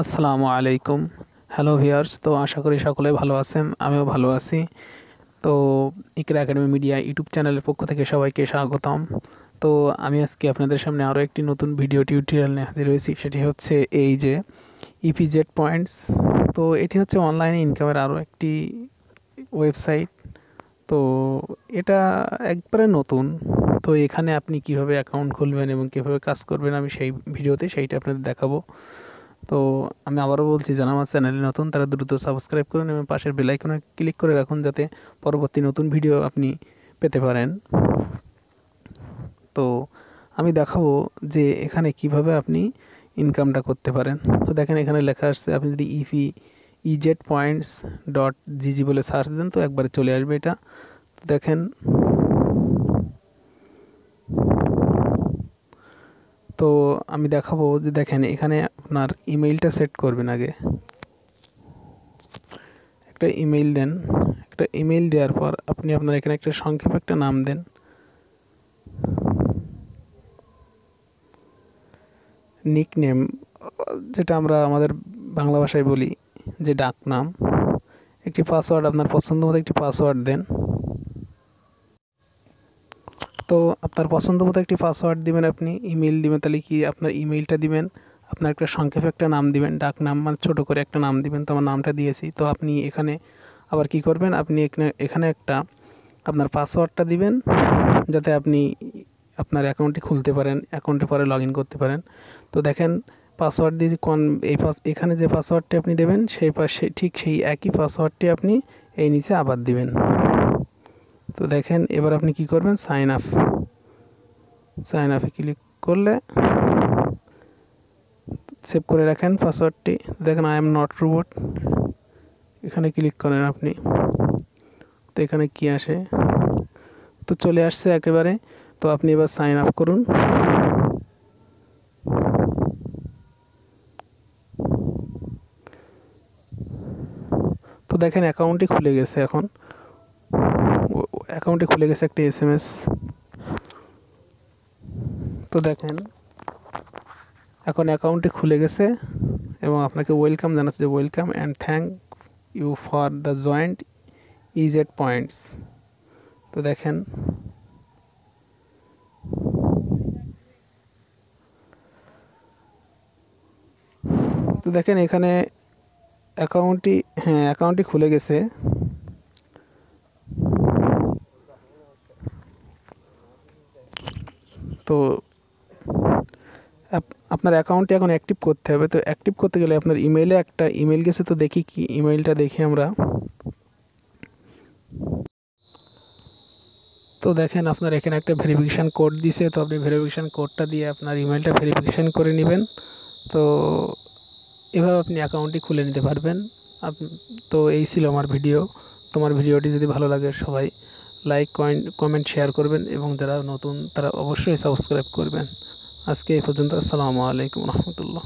আসসালামু আলাইকুম। Hello viewers, তো আশা করি সকলে ভালো আছেন, আমিও ভালো আছি। তো ইকরা একাডেমি মিডিয়া ইউটিউব চ্যানেলের পক্ষ থেকে সবাইকে স্বাগতম। তো আমি আজকে আপনাদের সামনে আরও একটি নতুন ভিডিও টিউটোরিয়াল নিয়ে হাজির হয়েছি। সেটি হচ্ছে এই যে ইপিজেড পয়েন্টস। তো এটি হচ্ছে অনলাইনে ইনকামের আরও একটি ওয়েবসাইট। তো এটা একবারে নতুন। তো এখানে আপনি কিভাবে অ্যাকাউন্ট খুলবেন এবং কীভাবে কাজ করবেন আমি সেই ভিডিওতে সেইটা আপনাদের দেখাবো। তো আমি আবারও বলছি, যারা আমার চ্যানেলে নতুন তারা দ্রুত সাবস্ক্রাইব করুন এবং পাশের বেল আইকনে ক্লিক করে রাখুন, যাতে পরবর্তী নতুন ভিডিও আপনি পেতে পারেন। তো আমি দেখাবো যে এখানে কিভাবে আপনি ইনকামটা করতে পারেন। তো দেখেন এখানে লেখা আসছে, আপনি যদি ইজেড পয়েন্টস ডট জিজি বলে সার্চ দেন তো একবারে চলে আসবে এটা। দেখেন, তো আমি দেখাবো যে দেখেন এখানে আপনার ইমেইলটা সেট করবেন। আগে একটা ইমেইল দেন। একটা ইমেইল দেওয়ার পর আপনি আপনার এখানে একটা সংক্ষেপে একটা নাম দেন। নিকনেম, যেটা আমরা আমাদের বাংলা ভাষায় বলি যে ডাক নাম। একটি পাসওয়ার্ড, আপনার পছন্দ মতো একটি পাসওয়ার্ড দেন। তো আপনার পছন্দ মতো একটি পাসওয়ার্ড দিবেন, আপনি ইমেইল দিবেন, তাহলে কি আপনার ইমেইলটা দিবেন, আপনার একটা সংক্ষেপে একটা নাম দিবেন, ডাক নাম মানে ছোটো করে একটা নাম দিবেন। তো আমার নামটা দিয়েছি। তো আপনি এখানে আবার কি করবেন, আপনি এখানে একটা আপনার পাসওয়ার্ডটা দিবেন, যাতে আপনি আপনার অ্যাকাউন্টটি খুলতে পারেন, অ্যাকাউন্টে পরে লগ ইন করতে পারেন। তো দেখেন পাসওয়ার্ড দিয়ে এখানে যে পাসওয়ার্ডটি আপনি দেবেন সেই পাশে ঠিক সেই একই পাসওয়ার্ডটি আপনি এই নিচে আবার দিবেন। তো দেখেন এবার আপনি কি করবেন, সাইন আপে ক্লিক করলে সেভ করে রাখেন পাসওয়ার্ডটি। দেখেন আই এম নট রোবট, এখানে ক্লিক করেন আপনি। তো এখানে কি আসে, তো চলে আসছে একেবারে। তো আপনি এবার সাইন আপ করুন। তো দেখেন অ্যাকাউন্টটি খুলে গেছে। এখন অ্যাকাউন্টে খুলে গেছে একটি SMS। তো দেখেন এখন অ্যাকাউন্টটি খুলে গেছে এবং আপনাকে ওয়েলকাম জানাচ্ছে, যে welcome and thank you for the joint EZ points. তো দেখেন এখানে অ্যাকাউন্টটি খুলে গেছে। তো আপনার অ্যাকাউন্টটি এখন অ্যাক্টিভ করতে হবে। তো অ্যাক্টিভ করতে গেলে আপনার ইমেইলে একটা ইমেইল গেছে। তো দেখি কি ইমেইলটা, দেখি আমরা। তো দেখেন আপনার এখানে একটা ভেরিফিকেশান কোড দিছে। তো আপনি ভেরিফিকেশান কোডটা দিয়ে আপনার ইমেইলটা ভেরিফিকেশান করে নেবেন। তো এভাবে আপনি অ্যাকাউন্টটি খুলে নিতে পারবেন। তো এই ছিল আমার ভিডিও। তোমার ভিডিওটি যদি ভালো লাগে সবাই লাইক, কমেন্ট, শেয়ার করবেন এবং যারা নতুন তারা অবশ্যই সাবস্ক্রাইব করবেন। আজকে এই পর্যন্ত। আসসালামু আলাইকুম রহমতুল্লাহ।